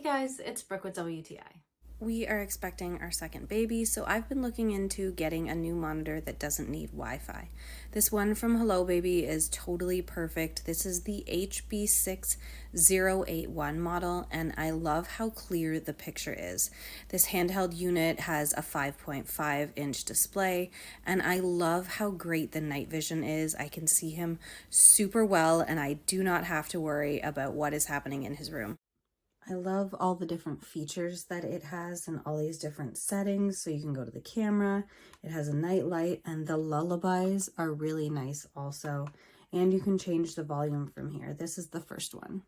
Hey guys, it's Brooke with WTI. We are expecting our second baby, so I've been looking into getting a new monitor that doesn't need Wi-Fi. This one from HelloBaby is totally perfect. This is the HB6081 model, and I love how clear the picture is. This handheld unit has a 5.5-inch display, and I love how great the night vision is. I can see him super well, and I do not have to worry about what is happening in his room. I love all the different features that it has and all these different settings. So you can go to the camera, it has a night light, and the lullabies are really nice also. And you can change the volume from here. This is the first one.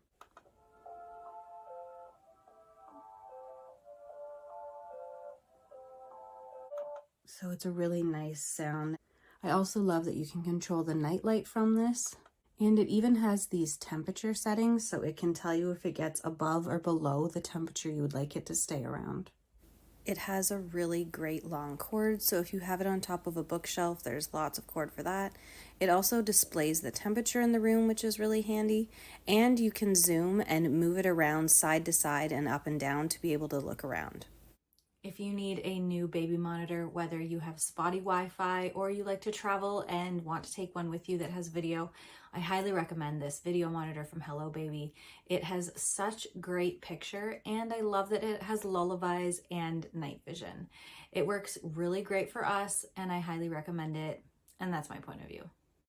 So it's a really nice sound. I also love that you can control the night light from this. And it even has these temperature settings, so it can tell you if it gets above or below the temperature you would like it to stay around. It has a really great long cord, so if you have it on top of a bookshelf, there's lots of cord for that. It also displays the temperature in the room, which is really handy, and you can zoom and move it around side to side and up and down to be able to look around. If you need a new baby monitor, whether you have spotty Wi-Fi or you like to travel and want to take one with you that has video, I highly recommend this video monitor from HelloBaby. It has such great picture, and I love that it has lullabies and night vision. It works really great for us, and I highly recommend it, and that's my point of view.